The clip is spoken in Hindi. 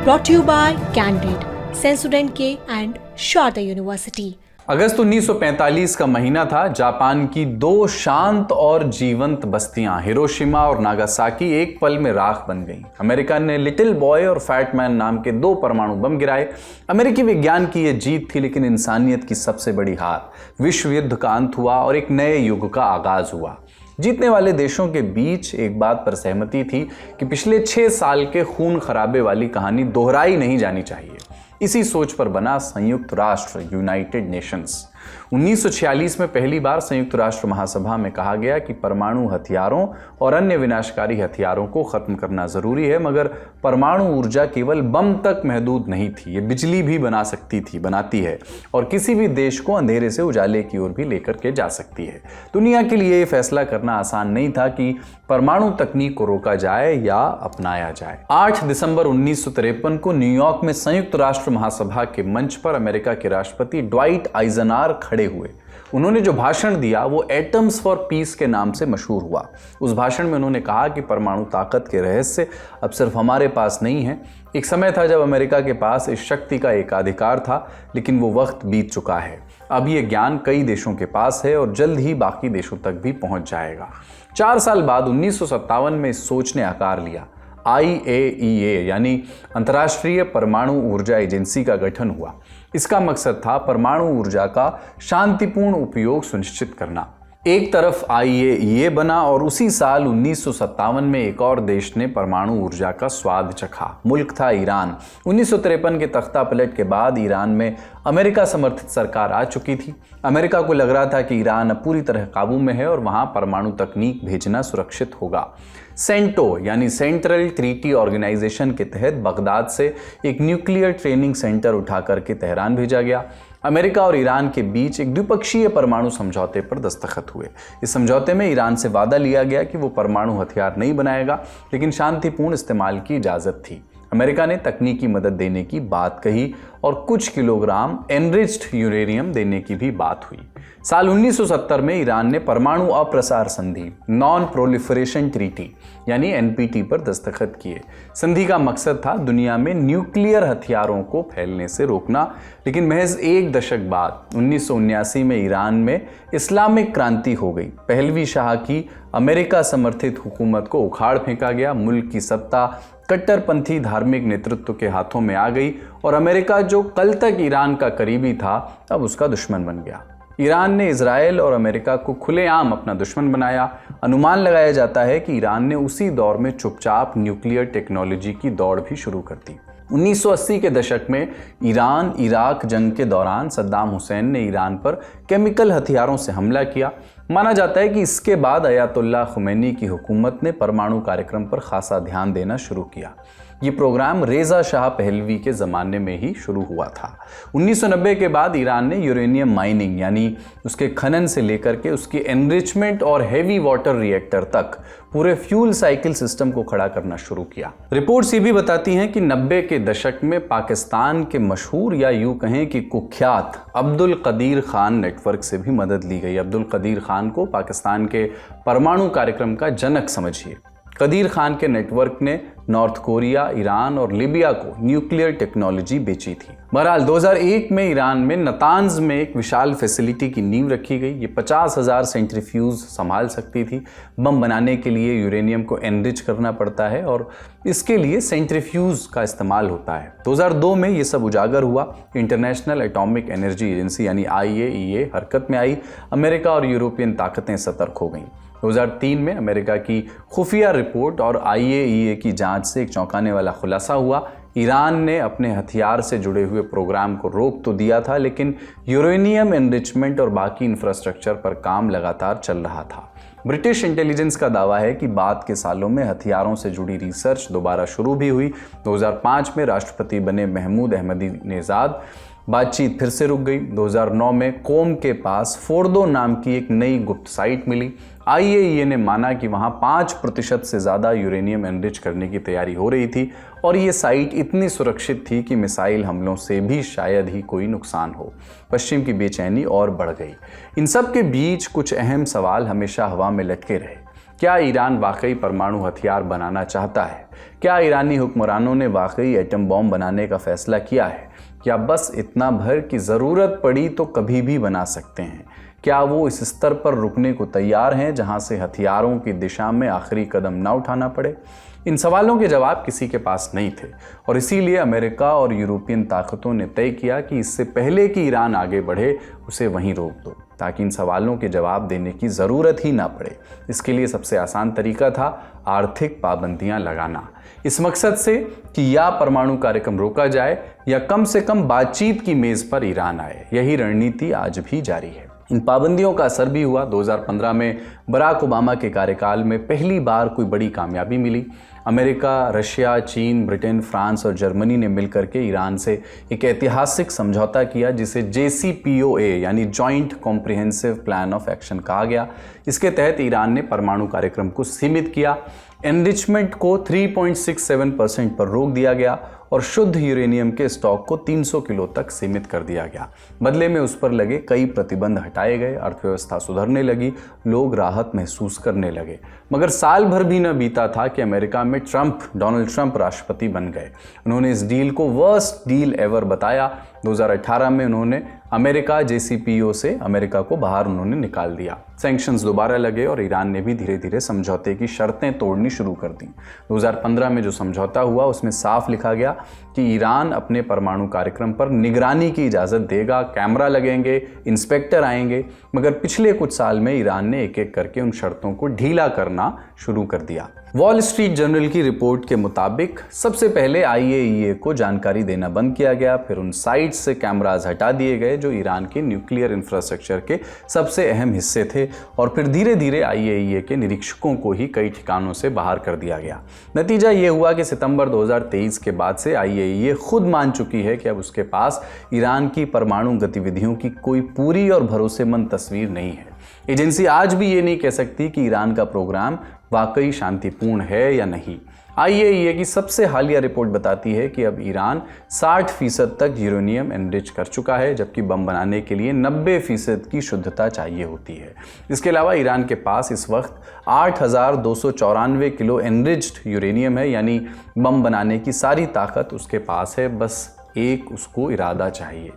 brought to you by Candid, Sensodyne K and Sharda University. अगस्त 1945 का महीना था। जापान की दो शांत और जीवंत बस्तियां हिरोशिमा और नागासाकी एक पल में राख बन गईं। अमेरिका ने लिटिल बॉय और फैट मैन नाम के दो परमाणु बम गिराए। अमेरिकी विज्ञान की यह जीत थी, लेकिन इंसानियत की सबसे बड़ी हार। विश्व युद्ध का अंत हुआ और एक नए युग का आगाज हुआ। जीतने वाले देशों के बीच एक बात पर सहमति थी कि पिछले 6 साल के खून खराबे वाली कहानी दोहराई नहीं जानी चाहिए। इसी सोच पर बना संयुक्त राष्ट्र, यूनाइटेड नेशंस। 1946 में पहली बार संयुक्त राष्ट्र महासभा में कहा गया कि परमाणु हथियारों और अन्य विनाशकारी हथियारों को खत्म करना जरूरी है, मगर परमाणु ऊर्जा केवल बम तक महदूद नहीं थी। ये बिजली भी बनाती है और किसी भी देश को अंधेरे से उजाले की ओर भी लेकर के जा सकती है। दुनिया के लिए ये फैसला करना आसान नहीं था कि परमाणु तकनीक को रोका जाए या अपनाया जाए। 8 दिसंबर 1953 को न्यूयॉर्क में संयुक्त राष्ट्र महासभा के मंच पर अमेरिका के राष्ट्रपति ड्वाइट आइजनर खड़े हुए। उन्होंने जो भाषण दिया वो एटम्स फॉर पीस के नाम से मशहूर हुआ। उस भाषण में उन्होंने कहा कि परमाणु ताकत के रहस्य अब सिर्फ हमारे पास नहीं है। एक समय था जब अमेरिका के पास इस शक्ति का एकाधिकार था, लेकिन वो वक्त बीत चुका है। अब ये ज्ञान कई देशों के पास है और जल्द ही बाकी देशों तक भी पहुंच जाएगा। 4 साल बाद 1957 में इस सोच ने आकार लिया। IAEA यानी अंतर्राष्ट्रीय परमाणु ऊर्जा एजेंसी का गठन हुआ। इसका मकसद था परमाणु ऊर्जा का शांतिपूर्ण उपयोग सुनिश्चित करना। एक तरफ IAEA बना और उसी साल 1957 में एक और देश ने परमाणु ऊर्जा का स्वाद चखा। मुल्क था ईरान। 1953 के तख्ता पलट के बाद ईरान में अमेरिका समर्थित सरकार आ चुकी थी। अमेरिका को लग रहा था कि ईरान अब पूरी तरह काबू में है और वहां परमाणु तकनीक भेजना सुरक्षित होगा। सेंटो यानी सेंट्रल ट्रीटी ऑर्गेनाइजेशन के तहत बगदाद से एक न्यूक्लियर ट्रेनिंग सेंटर उठा करके तेहरान भेजा गया। अमेरिका और ईरान के बीच एक द्विपक्षीय परमाणु समझौते पर दस्तखत हुए। इस समझौते में ईरान से वादा लिया गया कि वो परमाणु हथियार नहीं बनाएगा, लेकिन शांतिपूर्ण इस्तेमाल की इजाज़त थी। अमेरिका ने तकनीकी मदद देने की बात कही और कुछ किलोग्राम एनरिच्ड यूरेनियम देने की भी बात हुई। साल 1970 में ईरान ने परमाणु अप्रसार संधि, नॉन प्रोलिफरेशन ट्रीटी यानी NPT पर दस्तखत किए। संधि का मकसद था दुनिया में न्यूक्लियर हथियारों को फैलने से रोकना। लेकिन महज एक दशक बाद 1979 में ईरान में इस्लामिक क्रांति हो गई। पहलवी शाह की अमेरिका समर्थित हुकूमत को उखाड़ फेंका गया। मुल्क की सत्ता कट्टरपंथी धार्मिक नेतृत्व के हाथों में आ गई और अमेरिका, जो कल तक ईरान का करीबी था, अब उसका दुश्मन बन गया। ईरान ने इजराइल और अमेरिका को खुलेआम अपना दुश्मन बनाया। अनुमान लगाया जाता है कि ईरान ने उसी दौर में चुपचाप न्यूक्लियर टेक्नोलॉजी की दौड़ भी शुरू कर दी। 1980 के दशक में ईरान इराक जंग के दौरान सद्दाम हुसैन ने ईरान पर केमिकल हथियारों से हमला किया। माना जाता है कि इसके बाद अयातुल्लाह खुमैनी की हुकूमत ने परमाणु कार्यक्रम पर खासा ध्यान देना शुरू किया। ये प्रोग्राम रेजा शाह पहलवी के ज़माने में ही शुरू हुआ था। 1990 के बाद ईरान ने यूरेनियम माइनिंग यानी उसके खनन से लेकर के उसकी एनरिचमेंट और हेवी वाटर रिएक्टर तक पूरे फ्यूल साइकिल सिस्टम को खड़ा करना शुरू किया। रिपोर्ट्स ये भी बताती हैं कि 90 के दशक में पाकिस्तान के मशहूर या यूं कहें कि कुख्यात अब्दुल कदीर खान नेटवर्क से भी मदद ली गई। अब्दुल कदीर खान को पाकिस्तान के परमाणु कार्यक्रम का जनक समझिए। कदीर खान के नेटवर्क ने नॉर्थ कोरिया, ईरान और लीबिया को न्यूक्लियर टेक्नोलॉजी बेची थी। बहरहाल 2001 में ईरान में नतांज में एक विशाल फैसिलिटी की नींव रखी गई। ये 50,000 सेंट्रीफ्यूज संभाल सकती थी। बम बनाने के लिए यूरेनियम को एनरिच करना पड़ता है और इसके लिए सेंट्रीफ्यूज का इस्तेमाल होता है। 2002 में ये सब उजागर हुआ। इंटरनेशनल एटॉमिक एनर्जी एजेंसी यानी IAEA हरकत में आई। अमेरिका और यूरोपियन ताकतें सतर्क हो गईं। 2003 में अमेरिका की खुफिया रिपोर्ट और IAEA की जांच से एक चौंकाने वाला खुलासा हुआ। ईरान ने अपने हथियार से जुड़े हुए प्रोग्राम को रोक तो दिया था, लेकिन यूरेनियम एनरिचमेंट और बाकी इंफ्रास्ट्रक्चर पर काम लगातार चल रहा था। ब्रिटिश इंटेलिजेंस का दावा है कि बाद के सालों में हथियारों से जुड़ी रिसर्च दोबारा शुरू भी हुई। 2005 में राष्ट्रपति बने महमूद अहमदीनेजाद बातचीत फिर से रुक गई। 2009 में कोम के पास फोर्डो नाम की एक नई गुप्त साइट मिली। IAEA ने माना कि वहां 5% से ज़्यादा यूरेनियम एनरिच करने की तैयारी हो रही थी और ये साइट इतनी सुरक्षित थी कि मिसाइल हमलों से भी शायद ही कोई नुकसान हो। पश्चिम की बेचैनी और बढ़ गई। इन सब के बीच कुछ अहम सवाल हमेशा हवा में लटके रहे। क्या ईरान वाकई परमाणु हथियार बनाना चाहता है? क्या ईरानी हुक्मरानों ने वाकई एटम बॉम्ब बनाने का फैसला किया है? क्या बस इतना भर कि ज़रूरत पड़ी तो कभी भी बना सकते हैं? क्या वो इस स्तर पर रुकने को तैयार हैं जहां से हथियारों की दिशा में आखिरी कदम ना उठाना पड़े? इन सवालों के जवाब किसी के पास नहीं थे और इसीलिए अमेरिका और यूरोपियन ताकतों ने तय किया कि इससे पहले कि ईरान आगे बढ़े उसे वहीं रोक दो, ताकि इन सवालों के जवाब देने की ज़रूरत ही ना पड़े। इसके लिए सबसे आसान तरीका था आर्थिक पाबंदियां लगाना, इस मकसद से कि या परमाणु कार्यक्रम रोका जाए या कम से कम बातचीत की मेज़ पर ईरान आए। यही रणनीति आज भी जारी है। इन पाबंदियों का असर भी हुआ। 2015 में बराक ओबामा के कार्यकाल में पहली बार कोई बड़ी कामयाबी मिली। अमेरिका, रशिया, चीन, ब्रिटेन, फ्रांस और जर्मनी ने मिलकर के ईरान से एक ऐतिहासिक समझौता किया जिसे JCPOA यानी joint comprehensive plan of action कहा गया। इसके तहत ईरान ने परमाणु कार्यक्रम को सीमित किया, एनरिचमेंट को 3.67% पर रोक दिया गया और शुद्ध यूरेनियम के स्टॉक को 300 किलो तक सीमित कर दिया गया। बदले में उस पर लगे कई प्रतिबंध हटाए गए, अर्थव्यवस्था सुधरने लगी, लोग राहत महसूस करने लगे। मगर साल भर भी न बीता था कि अमेरिका में डोनाल्ड ट्रंप राष्ट्रपति बन गए। उन्होंने इस डील को वर्स्ट डील एवर बताया। 2018 में उन्होंने अमेरिका JCPOA से अमेरिका को बाहर उन्होंने निकाल दिया। सैंक्शंस दोबारा लगे और ईरान ने भी धीरे धीरे समझौते की शर्तें तोड़नी शुरू कर दी। 2015 में जो समझौता हुआ उसमें साफ लिखा गया कि ईरान अपने परमाणु कार्यक्रम पर निगरानी की इजाज़त देगा, कैमरा लगेंगे, इंस्पेक्टर आएंगे। मगर पिछले कुछ साल में ईरान ने एक एक करके उन शर्तों को ढीला करना शुरू कर दिया। वॉल स्ट्रीट जर्नल की रिपोर्ट के मुताबिक सबसे पहले IAEA को जानकारी देना बंद किया गया, फिर उन साइट्स से कैमराज हटा दिए गए जो ईरान के न्यूक्लियर इंफ्रास्ट्रक्चर के सबसे अहम हिस्से थे, और फिर धीरे धीरे IAEA के निरीक्षकों को ही कई ठिकानों से बाहर कर दिया गया। नतीजा ये हुआ कि सितंबर 2023 के बाद से IAEA खुद मान चुकी है कि अब उसके पास ईरान की परमाणु गतिविधियों की कोई पूरी और भरोसेमंद तस्वीर नहीं है। एजेंसी आज भी ये नहीं कह सकती कि ईरान का प्रोग्राम वाकई शांतिपूर्ण है या नहीं। IAEA की सबसे हालिया रिपोर्ट बताती है कि अब ईरान 60% तक यूरेनियम एनरिच कर चुका है, जबकि बम बनाने के लिए 90% की शुद्धता चाहिए होती है। इसके अलावा ईरान के पास इस वक्त 8,294 किलो एनरिच्ड यूरेनियम है, यानी बम बनाने की सारी ताकत उसके पास है, बस एक उसको इरादा चाहिए।